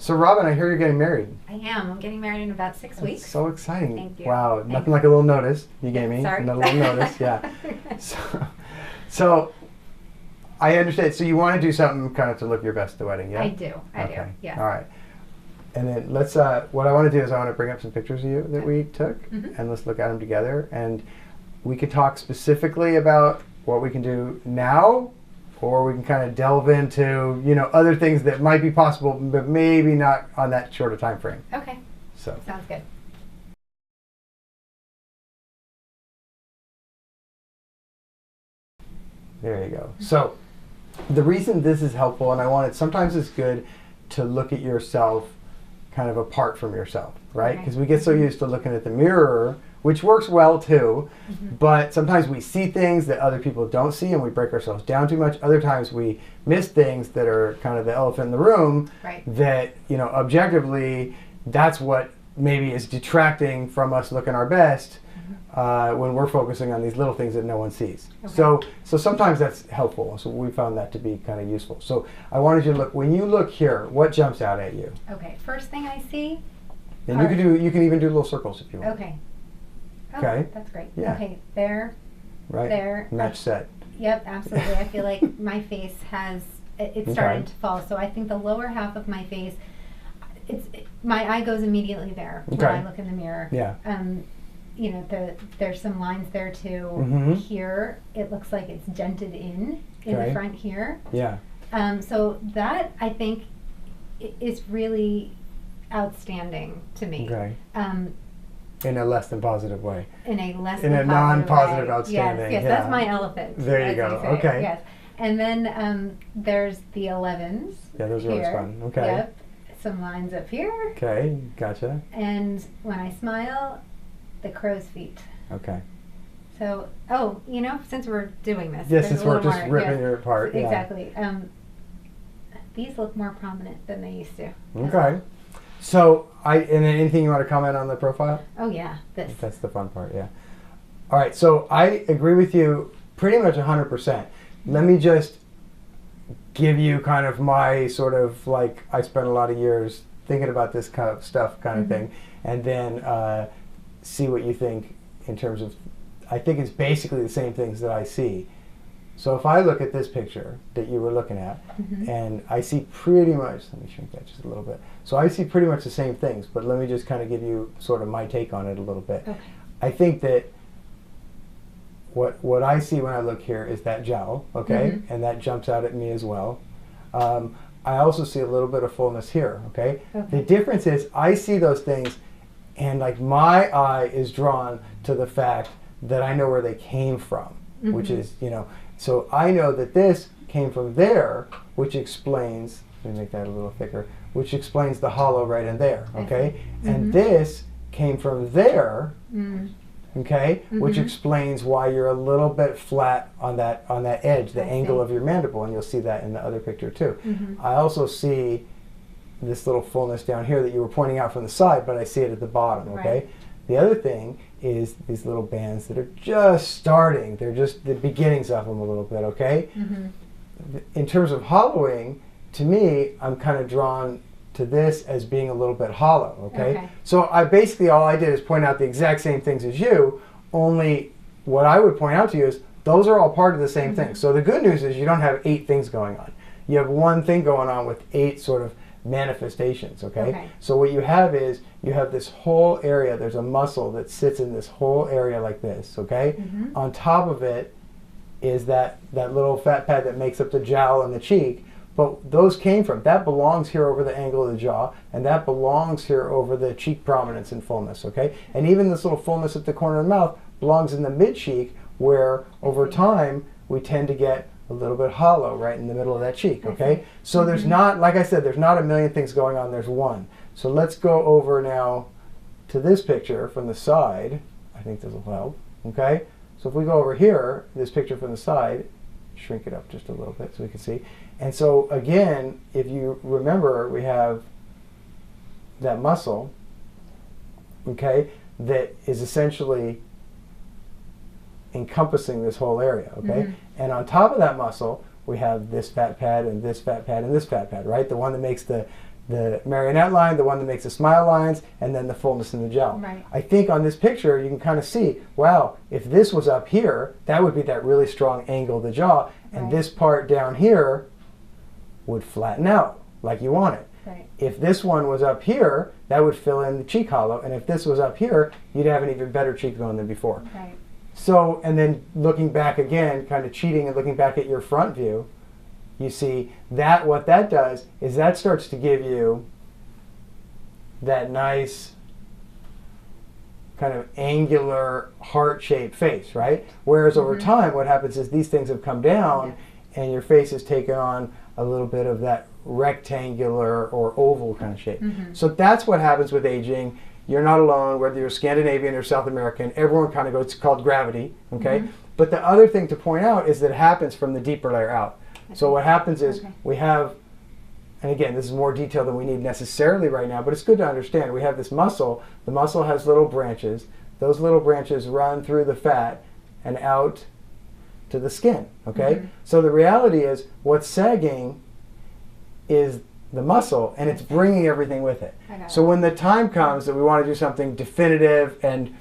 So Robin, I hear you're getting married. I am. I'm getting married in about 6 weeks. So exciting. Thank you. Wow, Thanks. nothing like a little notice you gave me. Sorry. Another little notice, yeah. So I understand. So you want to do something kind of to look your best at the wedding, yeah? I do. I do. Yes. All right. And then let's, what I want to do is I want to bring up some pictures of you that we took, and let's look at them together. And we could talk specifically about what we can do now, or we can kind of delve into, other things that might be possible, but maybe not on that shorter time frame. Okay. So. Sounds good. There you go. So the reason this is helpful, and sometimes it's good to look at yourself kind of apart from yourself, right? Because we get so used to looking at the mirror, which works well too, but sometimes we see things that other people don't see and we break ourselves down too much. Other times we miss things that are kind of the elephant in the room that, objectively, that's what maybe is detracting from us looking our best when we're focusing on these little things that no one sees. So sometimes that's helpful. So we found that to be kind of useful. So I wanted you to look, when you look here, what jumps out at you? Okay, first thing I see. And you can even do little circles if you want. Okay. Oh, Okay. That's great. Yeah. Okay, there. Right. There. Match set. Yep, absolutely. I feel like my face has, it's starting to fall. So I think the lower half of my face, my eye goes immediately there when I look in the mirror. Yeah. There's some lines there too. Here, it looks like it's dented in the front here. Yeah. So that, I think, is really outstanding to me. Okay. In a less than positive way. In a less in than a non-positive outstanding. Yes, that's my elephant. There you go. Okay. Yes. And then there's the 11s. Yeah, those are always fun. Okay. Yep. Some lines up here. Okay, gotcha. And when I smile, the crow's feet. Okay. So, since we're doing this. Yes, since we're just ripping it apart. Exactly. These look more prominent than they used to. Okay. So, and then anything you want to comment on the profile? Oh, yeah. That's the fun part, yeah. All right, so I agree with you pretty much 100%. Let me just give you kind of my sort of I spent a lot of years thinking about this kind of stuff kind of thing, and then see what you think in terms of, I think it's basically the same things that I see. So if I look at this picture that you were looking at, and I see pretty much, let me shrink that just a little bit. So I see pretty much the same things, but let me just kind of give you sort of my take on it a little bit. Okay. I think that what I see when I look here is that jowl, okay? And that jumps out at me as well. I also see a little bit of fullness here, okay? The difference is I see those things and my eye is drawn to the fact that I know where they came from, which is, so I know that this came from there, which explains, let me make that a little thicker, which explains the hollow right in there, okay? And this came from there, okay, which explains why you're a little bit flat on that edge, the angle of your mandible, and you'll see that in the other picture too. I also see this little fullness down here that you were pointing out from the side, but I see it at the bottom, okay? The other thing is these little bands that are just starting. They're just the beginnings of them a little bit, okay? In terms of hollowing, to me, I'm kind of drawn to this as being a little bit hollow, okay? So I basically, all I did is point out the exact same things as you, only what I would point out to you is those are all part of the same thing. So the good news is you don't have 8 things going on. You have one thing going on with 8 sort of manifestations, okay? So what you have is you have this whole area, there's a muscle that sits in this whole area like this, okay? On top of it is that little fat pad that makes up the jowl and the cheek, but those came from, that belongs here over the angle of the jaw, and that belongs here over the cheek prominence and fullness, okay? And even this little fullness at the corner of the mouth belongs in the mid-cheek, where over time we tend to get a little bit hollow right in the middle of that cheek, okay? So there's not, like I said, there's not a million things going on, there's one. So let's go over now to this picture from the side. I think this will help, okay? So if we go over here, this picture from the side, shrink it up just a little bit so we can see. And so again, if you remember, we have that muscle, okay, that is essentially encompassing this whole area, okay? And on top of that muscle, we have this fat pad and this fat pad and this fat pad, right? The one that makes the the marionette line, the one that makes the smile lines, and then the fullness in the gel. Right. I think on this picture you can kind of see, wow, if this was up here, that would be that really strong angle of the jaw, and Right. this part down here would flatten out like you want it. Right. If this one was up here, that would fill in the cheek hollow, and if this was up here, you'd have an even better cheekbone than before. Right. So, and then looking back again, kind of cheating and looking back at your front view, you see that what that does is that starts to give you that nice kind of angular heart-shaped face, right? Whereas over time, what happens is these things have come down and your face has taken on a little bit of that rectangular or oval kind of shape. So that's what happens with aging. You're not alone, whether you're Scandinavian or South American, everyone kind of goes, it's called gravity, okay? But the other thing to point out is that it happens from the deeper layer out. So what happens is we have, and again, this is more detail than we need necessarily right now, but it's good to understand. We have this muscle. The muscle has little branches. Those little branches run through the fat and out to the skin, okay? So the reality is what's sagging is the muscle, and it's bringing everything with it. So when the time comes that we want to do something definitive and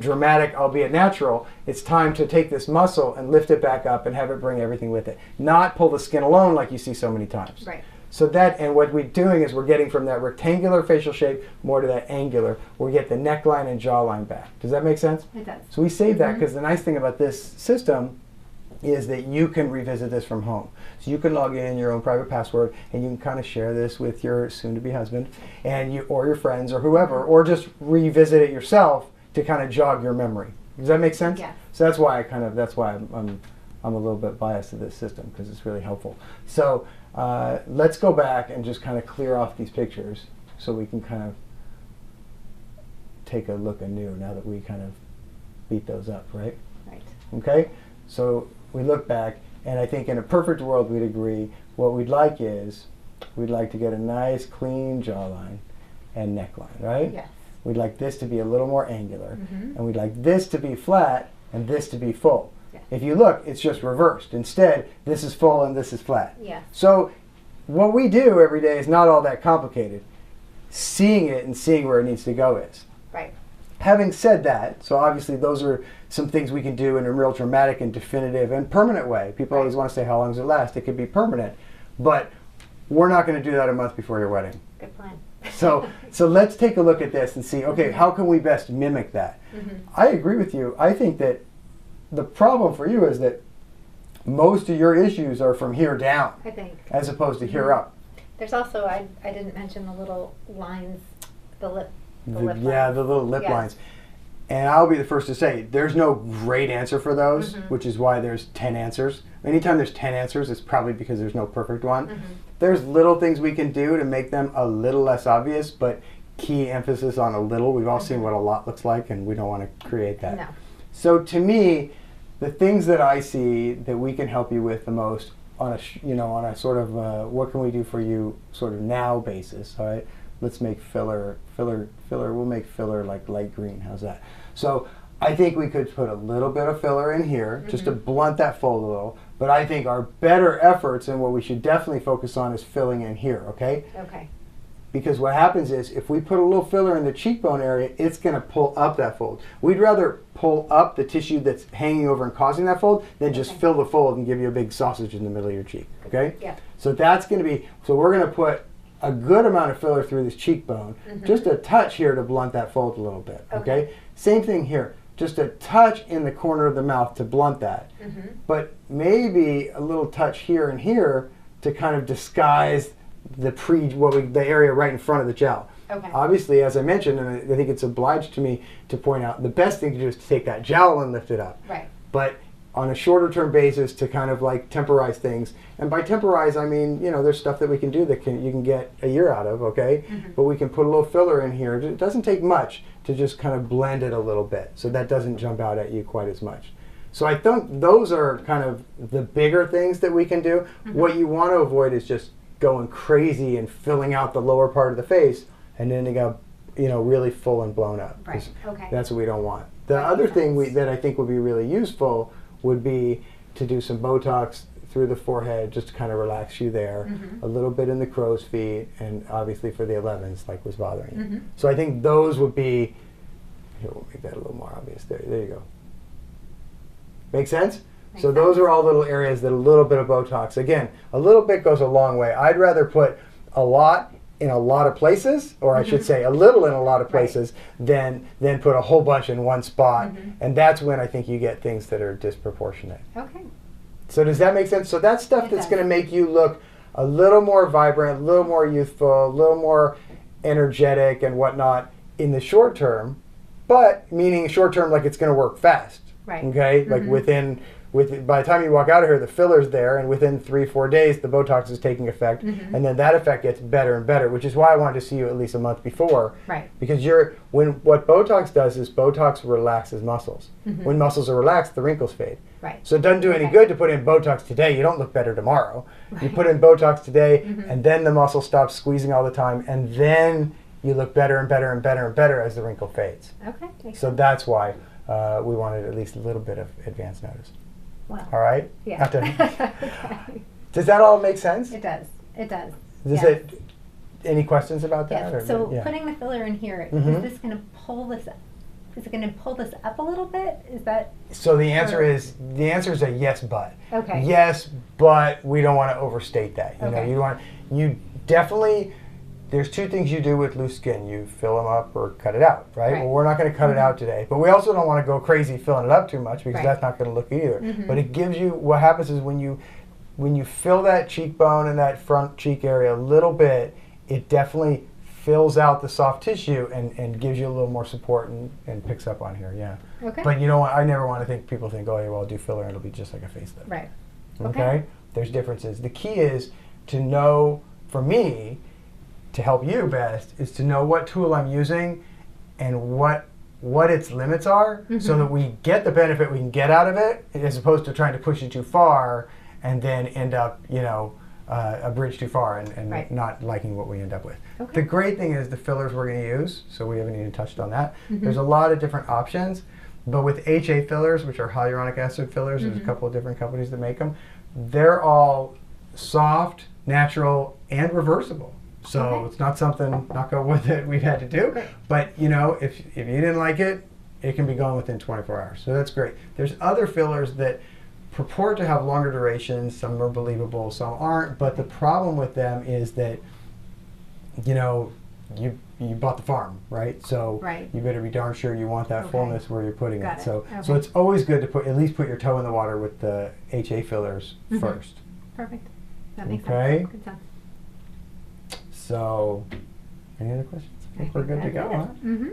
dramatic, albeit natural, it's time to take this muscle and lift it back up and have it bring everything with it. Not pull the skin alone like you see so many times. Right. So that, and what we're doing is we're getting from that rectangular facial shape more to that angular, where we get the neckline and jawline back. Does that make sense? It does. So we save that because the nice thing about this system is that you can revisit this from home. So you can log in your own private password and you can kind of share this with your soon-to-be husband and you, or your friends or whoever, or just revisit it yourself to kind of jog your memory. Does that make sense? Yeah. So that's why I'm a little bit biased to this system because it's really helpful. So let's go back and just kind of clear off these pictures so we can kind of take a look anew now that we kind of beat those up, right? Right. Okay? So we look back, and I think in a perfect world we'd agree what we'd like is we'd like to get a nice clean jawline and neckline, right? Yes. We'd like this to be a little more angular, and we'd like this to be flat and this to be full. Yes. If you look, it's just reversed. Instead, this is full and this is flat. Yes. So what we do every day is not all that complicated. Seeing it and seeing where it needs to go is. Right. Having said that, so obviously those are some things we can do in a real dramatic and definitive and permanent way. People always want to say, how long does it last? It could be permanent. But we're not going to do that a month before your wedding. Good plan. So let's take a look at this and see, okay, how can we best mimic that? I agree with you. I think that the problem for you is that most of your issues are from here down, I think. as opposed to here up. There's also, I didn't mention the little lines, the lip Yeah, lines. the little lip Yes. lines. And I'll be the first to say, there's no great answer for those, which is why there's 10 answers. Anytime there's 10 answers, it's probably because there's no perfect one. There's little things we can do to make them a little less obvious, but key emphasis on a little. We've all seen what a lot looks like, and we don't want to create that. No. So to me, the things that I see that we can help you with the most on a sort of what can we do for you sort of now basis, all right? Let's make filler, we'll make filler like light green, how's that? So I think we could put a little bit of filler in here just to blunt that fold a little, but I think our better efforts and what we should definitely focus on is filling in here, okay? Okay. Because what happens is if we put a little filler in the cheekbone area, it's going to pull up that fold. We'd rather pull up the tissue that's hanging over and causing that fold than just fill the fold and give you a big sausage in the middle of your cheek, okay? Yeah. So that's going to be, so we're going to put a good amount of filler through this cheekbone, just a touch here to blunt that fold a little bit, okay? Same thing here, just a touch in the corner of the mouth to blunt that, but maybe a little touch here and here to kind of disguise the area right in front of the gel. Okay. Obviously, as I mentioned, and I think it's obliged to me to point out, the best thing to do is to take that gel and lift it up. Right. But on a shorter term basis to kind of like temporize things. And by temporize, I mean, there's stuff that we can do that you can get a year out of, okay? But we can put a little filler in here. It doesn't take much to just kind of blend it a little bit so that doesn't jump out at you quite as much. So I think those are kind of the bigger things that we can do. What you want to avoid is just going crazy and filling out the lower part of the face and then it got really full and blown up. Right. Okay. That's what we don't want. The other thing that I think would be really useful would be to do some Botox through the forehead just to kind of relax you there. A little bit in the crow's feet, and obviously for the 11s, like was bothering you. So I think those would be. Here, we'll make that a little more obvious. There you go. Make sense? So those are all little areas that a little bit of Botox. Again, a little bit goes a long way. I'd rather put a lot in a lot of places, or I should say a little in a lot of places, than put a whole bunch in one spot. And that's when I think you get things that are disproportionate. Okay. So does that make sense? So that's stuff that's going to make you look a little more vibrant, a little more youthful, a little more energetic and whatnot in the short term, but meaning short term like it's going to work fast. Right. Okay? Like by the time you walk out of here, the filler's there, and within 3-4 days, the Botox is taking effect, and then that effect gets better and better, which is why I wanted to see you at least a month before. Right. Because what Botox does is Botox relaxes muscles. When muscles are relaxed, the wrinkles fade. Right. So it doesn't do any good to put in Botox today. You don't look better tomorrow. Right. You put in Botox today, and then the muscle stops squeezing all the time, and then you look better and better and better and better as the wrinkle fades. Okay. So that's why we wanted at least a little bit of advance notice. Wow. All right? Yeah. Okay. Does that all make sense? It does. It does. Any questions about that? Yes. So putting the filler in here, is this going to pull this up? Is it going to pull this up a little bit? Is that? So the answer is a yes, but. Okay. Yes, but we don't want to overstate that. You definitely. There's two things you do with loose skin. You fill them up or cut it out, right? Well, we're not going to cut it out today. But we also don't want to go crazy filling it up too much because that's not going to look good either. But it gives you, what happens is when you fill that cheekbone and that front cheek area a little bit, it definitely fills out the soft tissue and gives you a little more support and picks up on here, yeah. Okay. But I never want to people think, oh, yeah, well, I'll do filler and it'll be just like a facelift. Right. Okay? There's differences. The key is to know, for me, to help you best is to know what tool I'm using and what its limits are, so that we get the benefit we can get out of it, as opposed to trying to push it too far and then end up, a bridge too far and not liking what we end up with. Okay. The great thing is the fillers we're going to use, so we haven't even touched on that. There's a lot of different options, but with HA fillers, which are hyaluronic acid fillers, there's a couple of different companies that make them. They're all soft, natural, and reversible. So it's not something, knock on wood, that we've had to do. Great. But if you didn't like it, it can be gone within 24 hours. So that's great. There's other fillers that purport to have longer durations. Some are believable, some aren't. But the problem with them is that, you bought the farm, right? So you better be darn sure you want that fullness where you're putting it. So it's always good to at least put your toe in the water with the HA fillers first. Perfect. That makes sense. Good sense. So, any other questions? I think we're good to go, huh?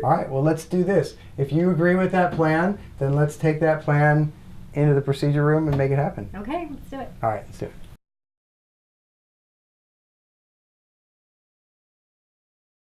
All right, well, let's do this. If you agree with that plan, then let's take that plan into the procedure room and make it happen. Okay, let's do it. All right, let's do it.